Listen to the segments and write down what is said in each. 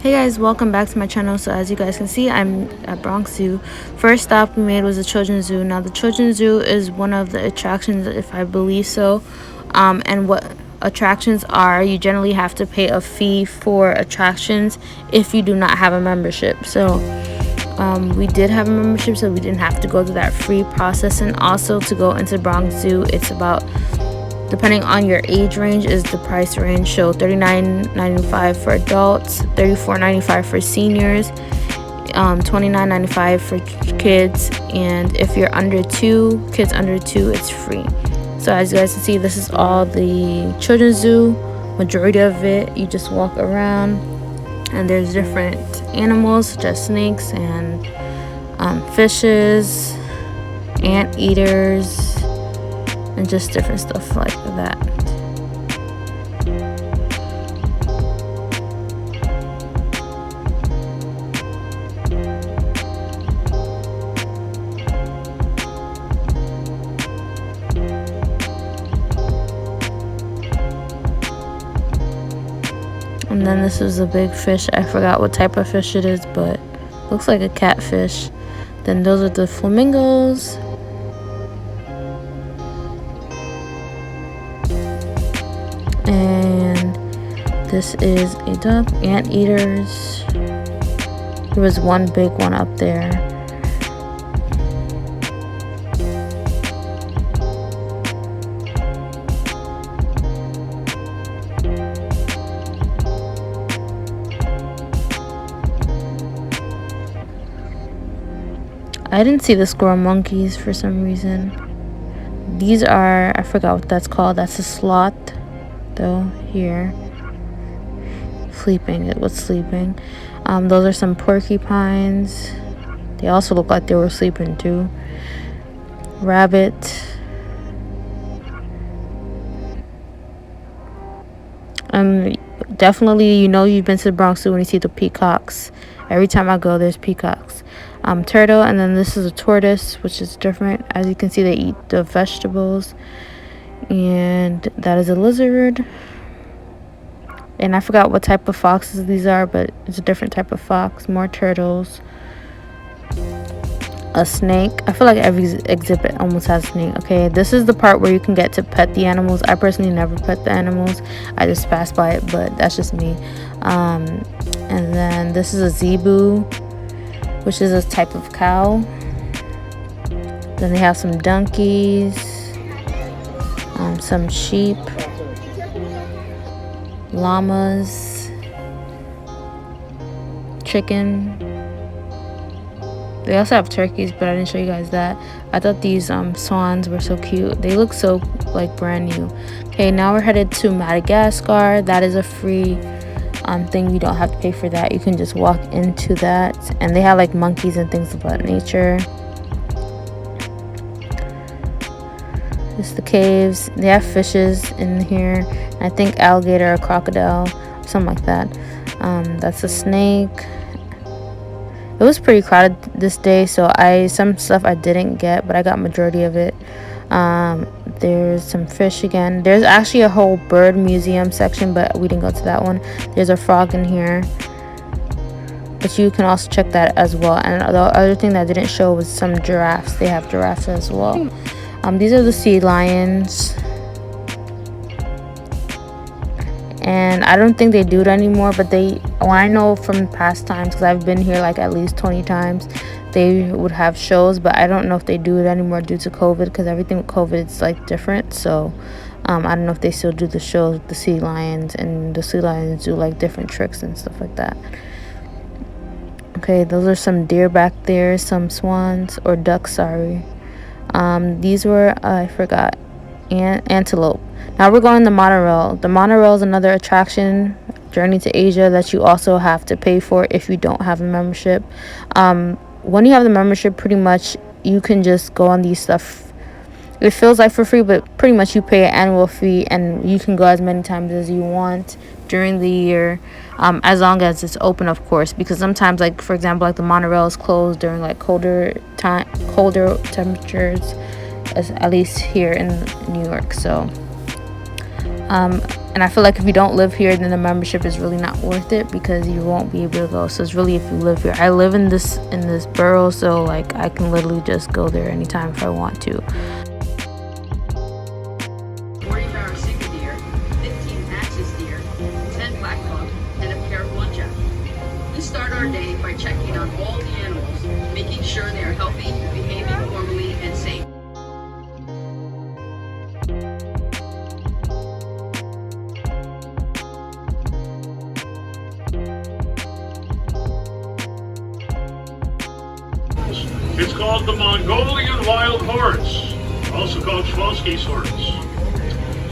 Hey guys, welcome back to my channel. So as you guys can see, I'm at Bronx Zoo. First stop we made was the Children's Zoo. Now the Children's Zoo is one of the attractions, if I believe so. And what attractions are, you generally have to pay a fee for attractions if you do not have a membership. So we did have a membership, so we didn't have to go through that free process. And also to go into Bronx Zoo, it's about, depending on your age range, is the price range. So $39.95 for adults, $34.95 for seniors, $29.95 for kids, and if you're under 2, kids under 2, it's free. So as you guys can see, this is all the Children's Zoo. Majority of it, you just walk around and there's different animals such as snakes and fishes, anteaters, and just different stuff like that. And then this is a big fish. I forgot what type of fish it is, but looks like a catfish. Then those are the flamingos. And this is a duck. Anteaters. There was one big one up there. I didn't see the squirrel monkeys for some reason. These are, I forgot what that's called. That's a sloth, though, here. Sleeping, it was sleeping. Those are some porcupines. They also look like they were sleeping too. Rabbit. Definitely, you know you've been to the Bronx Zoo when you see the peacocks. Every time I go, there's peacocks. Turtle, and then this is a tortoise, which is different. As you can see, they eat the vegetables. And that is a lizard. And I forgot what type of foxes these are, but it's a different type of fox. More turtles. A snake. I feel like every exhibit almost has a snake. Okay, this is the part where you can get to pet the animals. I personally never pet the animals. I just pass by it, but that's just me. And then this is a zebu, which is a type of cow. Then they have some donkeys, some sheep, llamas, chicken. They also have turkeys, but I didn't show you guys that. I thought these swans were so cute. They look so like brand new. Okay, now we're headed to Madagascar. That is a free thing. You don't have to pay for that. You can just walk into that, and they have like monkeys and things of that nature. It's the caves. They have fishes in here. I think alligator or crocodile, something like that. That's a snake. It was pretty crowded this day, so some stuff I didn't get, but I got majority of it. There's some fish again. There's actually a whole bird museum section, but we didn't go to that one. There's a frog in here, but you can also check that as well. And the other thing that I didn't show was some giraffes. They have giraffes as well. These are the sea lions. And I don't think they do it anymore, but I know from past times, because I've been here like at least 20 times, they would have shows, but I don't know if they do it anymore due to COVID, because everything with COVID is like different. So I don't know if they still do the shows with the sea lions, and the sea lions do like different tricks and stuff like that. Okay, those are some deer back there, some swans or ducks, sorry. These were, I forgot, antelope. Now we're going the monorail. The monorail is another attraction, Journey to Asia, that you also have to pay for if you don't have a membership. When you have the membership, pretty much you can just go on these stuff. It feels like for free, but pretty much you pay an annual fee, and you can go as many times as you want during the year, as long as it's open, of course, because sometimes, like for example, like the monorail is closed during like colder temperatures, at least here in New York. So And I feel like if you don't live here, then the membership is really not worth it because you won't be able to go. So it's really if you live here. I live in this borough, so like I can literally just go there anytime if I want to. 40 Barasika deer, 15 axis deer, 10 black buck, and a pair of muntjac. We start our day by checking on all the animals, making sure they are healthy, behaving normally, and safe. It's called the Mongolian wild horse, also called Schwalski's horse.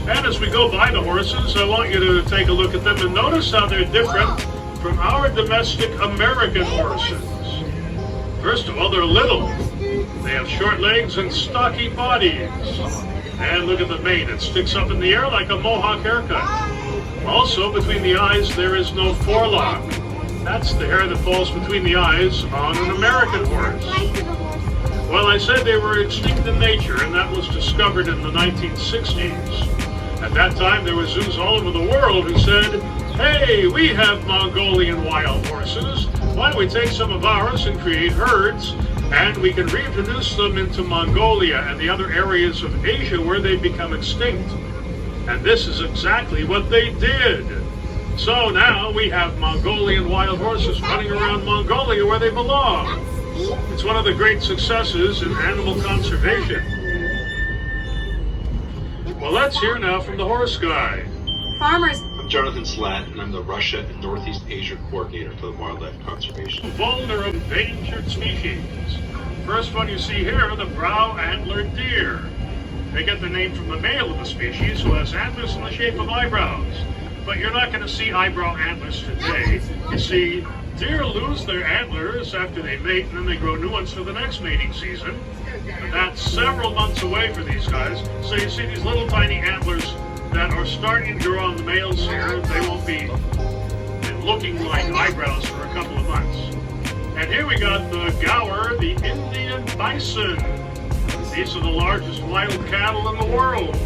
And as we go by the horses, I want you to take a look at them and notice how they're different from our domestic American horses. First of all, they're little. They have short legs and stocky bodies. And look at the mane, it sticks up in the air like a mohawk haircut. Also, between the eyes, there is no forelock. That's the hair that falls between the eyes on an American horse. Well, I said they were extinct in nature, and that was discovered in the 1960s. At that time, there were zoos all over the world who said, hey, we have Mongolian wild horses. Why don't we take some of ours and create herds, and we can reintroduce them into Mongolia and the other areas of Asia where they become extinct. And this is exactly what they did. So now we have Mongolian wild horses running around Mongolia where they belong. It's one of the great successes in animal conservation. Well, let's hear now from the horse guy. Farmers. I'm Jonathan Slatt, and I'm the Russia and Northeast Asia coordinator for the wildlife conservation. Vulnerable endangered species. First one you see here, the brow-antlered deer. They get the name from the male of the species who has antlers in the shape of eyebrows. But you're not going to see eyebrow antlers today. You see, deer lose their antlers after they mate, and then they grow new ones for the next mating season. But that's several months away for these guys. So you see these little tiny antlers that are starting to grow on the males here. They won't be looking like eyebrows for a couple of months. And here we got the gaur, the Indian bison. These are the largest wild cattle in the world.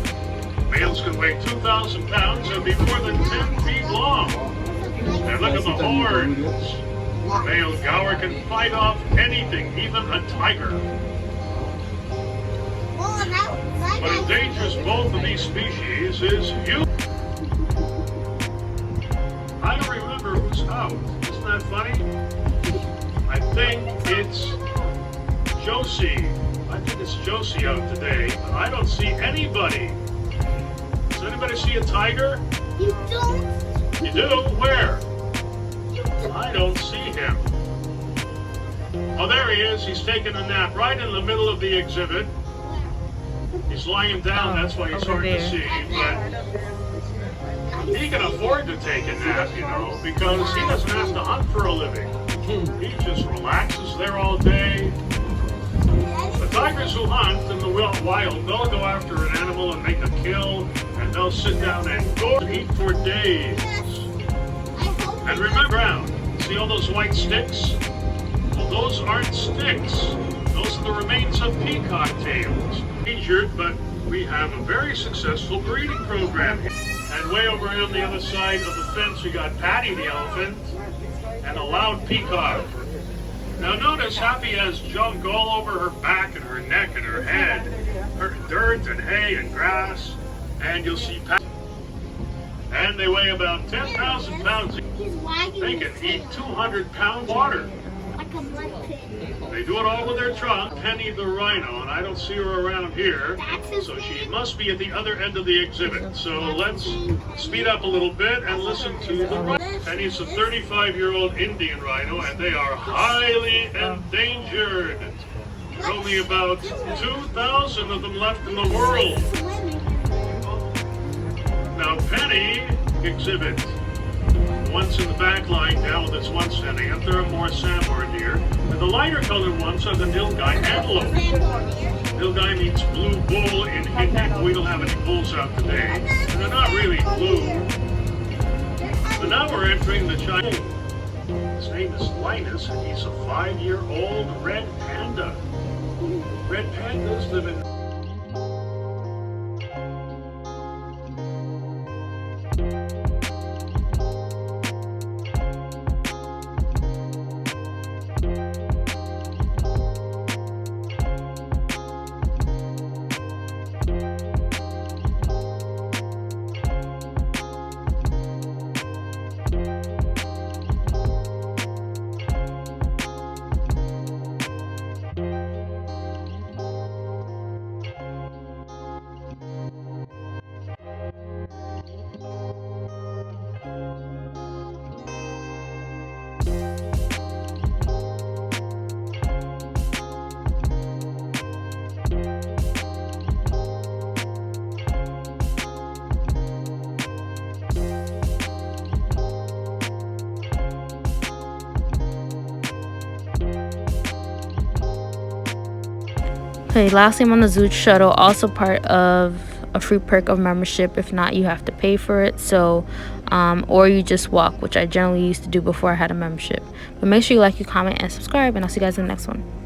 Males can weigh 2,000 pounds and be more than 10 feet long. And look at the horns. Male gaur can fight off anything, even a tiger. What endangers both of these species is you. I don't remember who's out. Isn't that funny? I think it's Josie. I think it's Josie out today, but I don't see anybody. Does anybody see a tiger? You don't? You do? Where? I don't see him. Oh, there he is. He's taking a nap right in the middle of the exhibit. He's lying down, that's why he's hard to see. But he can afford to take a nap, you know, because he doesn't have to hunt for a living. He just relaxes there all day. The tigers who hunt in the wild, they'll go after an animal and make a kill, and they'll sit down and go and eat for days. And remember, see all those white sticks? Well, those aren't sticks. Those are the remains of peacock tails. Injured, but we have a very successful breeding program here. And way over on the other side of the fence, we got Patty the elephant and a loud peacock. Now notice Happy has junk all over her back and her neck and her head, her dirt and hay and grass, and you'll see Patty. And they weigh about 10,000 pounds. They can eat 200-pound water. They do it all with their trunk. Penny the rhino, and I don't see her around here, so she must be at the other end of the exhibit. So let's speed up a little bit and listen to the rhino. Penny's a 35-year-old Indian rhino, and they are highly endangered. There are only about 2,000 of them left in the world. Now Penny exhibit. One's in the back lying down with its one standing up. There are more Sambar deer. And the lighter colored ones are the nilgai antelope. Nilgai means blue bull in Hindi. We don't have any bulls out today. And they're not really blue. But now we're entering the Chinese. His name is Linus, and he's a 5-year-old red panda. Red pandas live in Okay, lastly, I'm on the Zoo shuttle, also part of a free perk of membership. If not, you have to pay for it. So or you just walk, which I generally used to do before I had a membership. But make sure you like, you comment, and subscribe, and I'll see you guys in the next one.